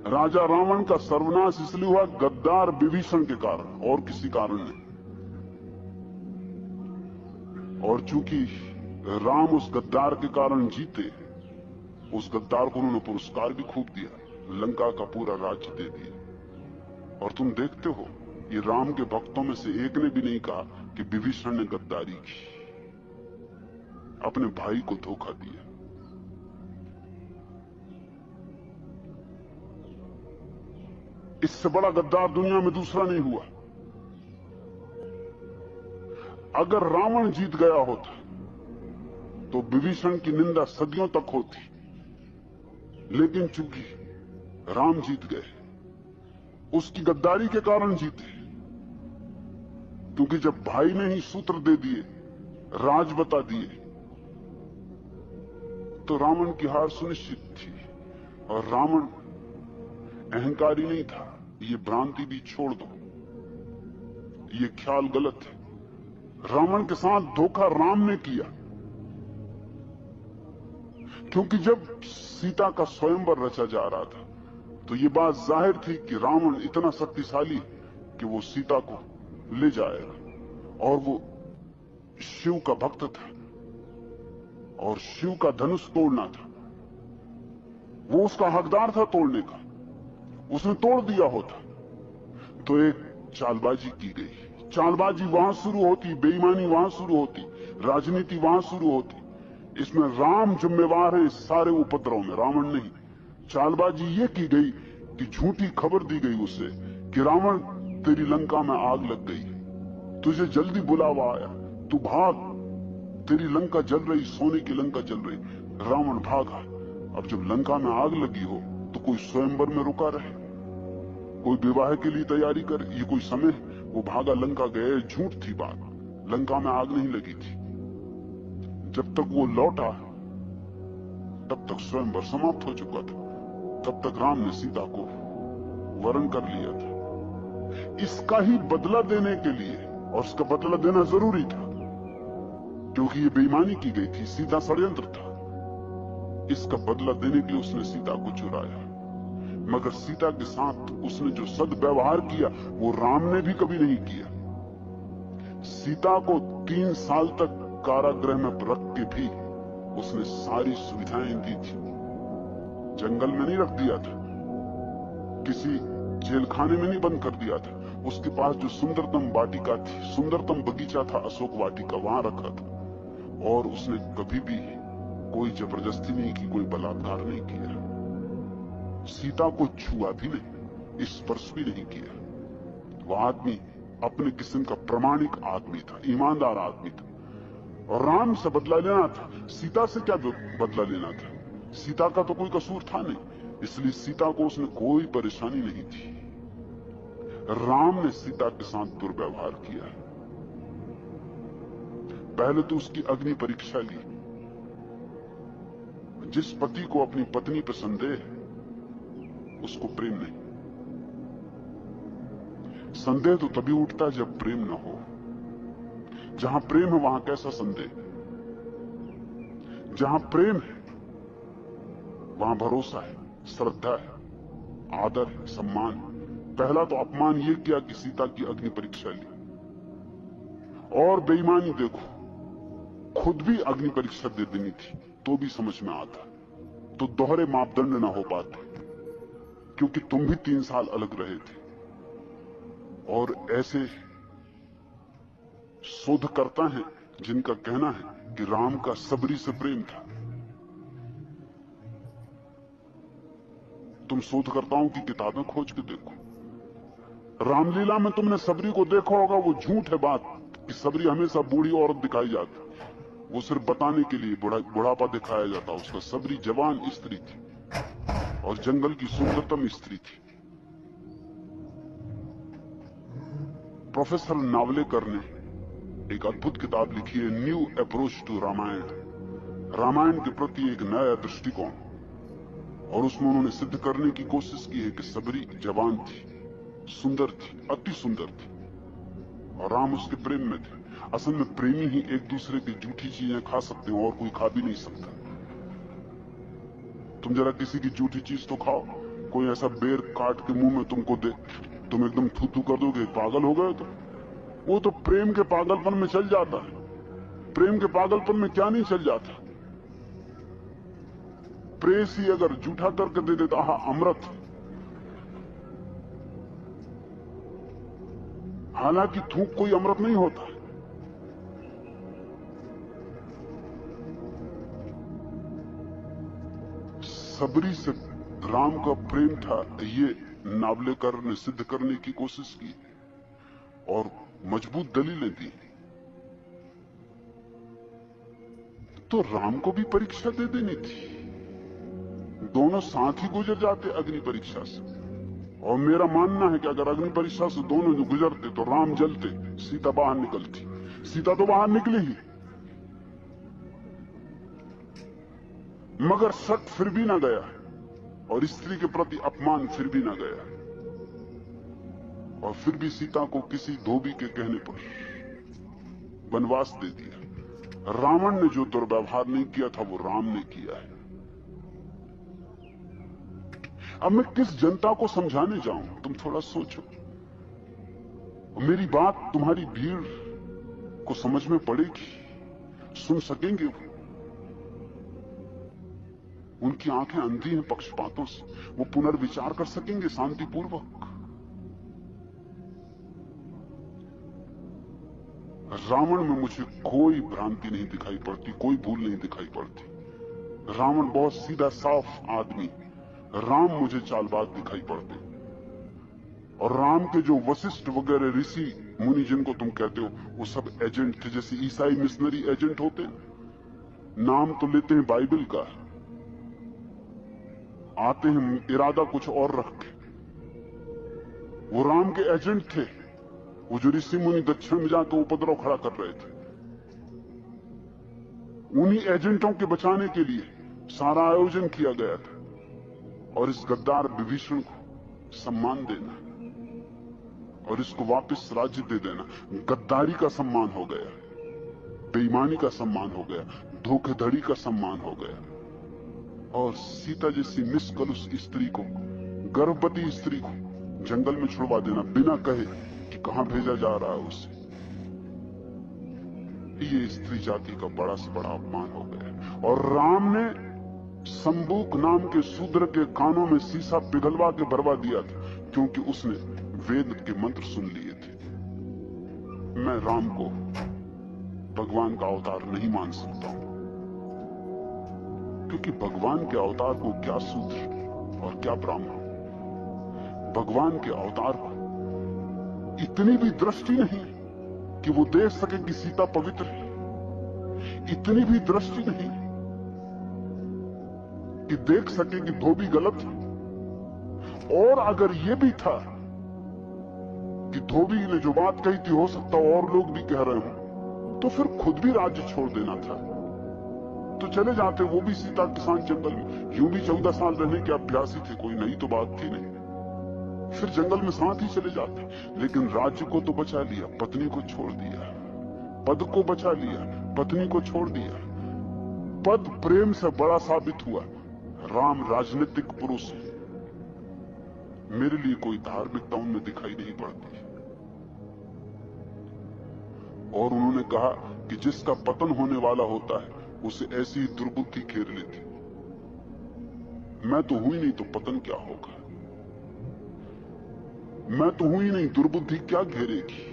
राजा रावण का सर्वनाश इसलिए हुआ गद्दार विभीषण के कारण, और किसी कारण नहीं। और चूंकि राम उस गद्दार के कारण जीते, उस गद्दार को उन्होंने पुरस्कार भी खूब दिया, लंका का पूरा राज्य दे दिया। और तुम देखते हो ये राम के भक्तों में से एक ने भी नहीं कहा कि विभीषण ने गद्दारी की, अपने भाई को धोखा दिया। इससे बड़ा गद्दार दुनिया में दूसरा नहीं हुआ। अगर रावण जीत गया होता तो विभीषण की निंदा सदियों तक होती, लेकिन चूंकि राम जीत गए, उसकी गद्दारी के कारण जीते। क्योंकि जब भाई ने ही सूत्र दे दिए, राज बता दिए, तो रावण की हार सुनिश्चित थी। और रावण अहंकारी नहीं था, ये भ्रांति भी छोड़ दो, ये ख्याल गलत है। रावण के साथ धोखा राम ने किया, क्योंकि जब सीता का स्वयंवर रचा जा रहा था तो ये बात जाहिर थी कि रावण इतना शक्तिशाली कि वो सीता को ले जाएगा। और वो शिव का भक्त था और शिव का धनुष तोड़ना था, वो उसका हकदार था तोड़ने का। उसने तोड़ दिया होता तो एक चालबाजी की गई। चालबाजी वहां शुरू होती, बेईमानी वहां शुरू होती, राजनीति वहां शुरू होती। इसमें राम जिम्मेवार है इस सारे उपद्रव में, रावण नहीं। चालबाजी ये की गई कि झूठी खबर दी गई उसे कि रावण तेरी लंका में आग लग गई, तुझे जल्दी बुलावा आया, तू भाग, तेरी लंका जल रही, सोने की लंका जल रही। रावण भागा। अब जब लंका में आग लगी हो तो कोई स्वयंवर में रुका रहे, कोई विवाह के लिए तैयारी करे, ये कोई समय? वो भागा, लंका गए। झूठ थी बात, लंका में आग नहीं लगी थी। जब तक वो लौटा तब तक स्वयंवर समाप्त हो चुका था, तब तक राम ने सीता को वरण कर लिया था। इसका ही बदला देने के लिए, और उसका बदला देना जरूरी था क्योंकि ये बेईमानी की गई थी, सीता षड्यंत्र था। इसका बदला देने के लिए उसने सीता को चुराया। मगर सीता के साथ उसने जो सद्व्यवहार किया वो राम ने भी कभी नहीं किया। सीता को 3 साल तक कारागृह में रख के भी उसने सारी सुविधाएं दी थी। जंगल में नहीं रख दिया था, किसी जेल खाने में नहीं बंद कर दिया था। उसके पास जो सुंदरतम वाटिका थी, सुंदरतम बगीचा था अशोक वाटिका, वहां रखा था। और उसने कभी भी कोई जबरदस्ती नहीं की, कोई बलात्कार नहीं किया, सीता को छुआ भी नहीं, स्पर्श भी नहीं किया। वह आदमी अपने किस्म का प्रामाणिक आदमी था, ईमानदार आदमी था। और राम से बदला लेना था, सीता से क्या बदला लेना था? सीता का तो कोई कसूर था नहीं, इसलिए सीता को उसने कोई परेशानी नहीं थी। राम ने सीता के साथ दुर्व्यवहार किया। पहले तो उसकी अग्नि परीक्षा ली। जिस पति को अपनी पत्नी पर संदेह, उसको प्रेम नहीं। संदेह तो तभी उठता है जब प्रेम न हो। जहां प्रेम है वहां कैसा संदेह? जहां प्रेम है वहां भरोसा है, श्रद्धा है, आदर है, सम्मान है। पहला तो अपमान यह किया कि सीता की अग्नि परीक्षा ली। और बेईमानी देखो, खुद भी अग्नि परीक्षा दे देनी थी तो भी समझ में आता, तो दोहरे मापदंड ना हो पाते, क्योंकि तुम भी 3 साल अलग रहे थे। और ऐसे शोधकर्ता हैं जिनका कहना है कि राम का सबरी से प्रेम था। तुम शोधकर्ताओं की किताबें खोज के देखो, रामलीला में तुमने सबरी को देखा होगा। वो झूठ है बात कि सबरी हमेशा बूढ़ी औरत दिखाई जाती, वो सिर्फ बताने के लिए बुढ़ापा दिखाया जाता उसका। सबरी जवान स्त्री थी और जंगल की सुंदरतम स्त्री थी। प्रोफेसर नावलेकर ने एक अद्भुत किताब लिखी है, new approach to Ramayana, Ramayana के प्रति एक नया दृष्टिकोण। और उसमें उन्होंने सिद्ध करने की कोशिश की है कि सबरी जवान थी, सुंदर थी, अति सुंदर थी, और राम उसके प्रेम में थे। असल में प्रेमी ही एक दूसरे की झूठी चीजें खा सकते हैं, और कोई खा भी नहीं सकता। तुम जरा किसी की झूठी चीज तो खाओ, कोई ऐसा बेर काट के मुंह में तुमको दे, तुम एकदम थू कर दोगे, पागल हो गए? तो वो तो प्रेम के पागलपन में चल जाता है। प्रेम के पागलपन में क्या नहीं चल जाता। प्रेयसी अगर जूठा करके दे देता, आहा अमृत। हालांकि थूक कोई अमृत नहीं होता। सबरी से राम का प्रेम था, ये नावलेकर ने सिद्ध करने की कोशिश की और मजबूत दलीलें दी। तो राम को भी परीक्षा दे देनी थी। दोनों साथ ही गुजर जाते अग्नि परीक्षा से। और मेरा मानना है कि अगर अग्नि परीक्षा से दोनों जो गुजरते तो राम जलते, सीता बाहर निकलती। सीता तो बाहर निकली ही, मगर सत फिर भी ना गया और स्त्री के प्रति अपमान फिर भी ना गया। और फिर भी सीता को किसी धोबी के कहने पर वनवास दे दिया। रावण ने जो दुर्व्यवहार नहीं किया था वो राम ने किया है। अब मैं किस जनता को समझाने जाऊं, तुम थोड़ा सोचो। मेरी बात तुम्हारी भीड़ को समझ में पड़ेगी, सुन सकेंगे वो। उनकी आंखें अंधी हैं पक्षपातों से, वो पुनर्विचार कर सकेंगे शांतिपूर्वक। रावण में मुझे कोई भ्रांति नहीं दिखाई पड़ती, कोई भूल नहीं दिखाई पड़ती। रावण बहुत सीधा साफ आदमी, राम मुझे चालबाज दिखाई पड़ते। और राम के जो वशिष्ठ वगैरह ऋषि मुनि जिनको तुम कहते हो, वो सब एजेंट थे, जैसे ईसाई मिशनरी एजेंट होते हैं। नाम तो लेते हैं बाइबल का, आते हैं इरादा कुछ और रख के। वो राम के एजेंट थे, वो जो ऋषि मुनि दक्षिण में जाकर उपद्रव खड़ा कर रहे थे। उन्हीं एजेंटों के बचाने के लिए सारा आयोजन किया गया था। और इस गद्दार विभीषण को सम्मान देना और इसको वापस राज्य दे देना, गद्दारी का सम्मान हो गया, बेईमानी का सम्मान हो गया, धोखेधड़ी का सम्मान हो गया। और सीता जैसी निष्कलुष स्त्री को, गर्भवती स्त्री को जंगल में छुड़वा देना बिना कहे कि कहां भेजा जा रहा है उसे, ये स्त्री जाति का बड़ा से बड़ा अपमान हो गया। और राम ने संबूक नाम के शूद्र के कानों में शीशा पिघलवा के बरवा दिया था, क्योंकि उसने वेद के मंत्र सुन लिए थे। मैं राम को भगवान का अवतार नहीं मान सकता हूं, क्योंकि भगवान के अवतार को क्या शूद्र और क्या ब्राह्मण। भगवान के अवतार को इतनी भी दृष्टि नहीं कि वो देख सके कि सीता पवित्र है, इतनी भी दृष्टि नहीं कि देख सके कि धोबी गलत है। और अगर ये भी था कि धोबी ने जो बात कही थी हो सकता और लोग भी कह रहे हो, तो फिर खुद भी राज्य छोड़ देना था, तो चले जाते वो भी सीता के साथ जंगल में। यूं भी 14 साल रहने के अभ्यासी थे, कोई नई तो बात थी नहीं, फिर जंगल में साथ ही चले जाते। लेकिन राज्य को तो बचा लिया, पत्नी को छोड़ दिया। पद को बचा लिया, पत्नी को छोड़ दिया। पद प्रेम से बड़ा साबित हुआ। राम राजनीतिक पुरुष है, मेरे लिए कोई धार्मिकता उनमें दिखाई नहीं पड़ती। और उन्होंने कहा कि जिसका पतन होने वाला होता है उसे ऐसी ही दुर्बुद्धि घेर लेती। मैं तो हुई नहीं तो पतन क्या होगा, मैं तो हुई नहीं, दुर्बुद्धि क्या घेरेगी।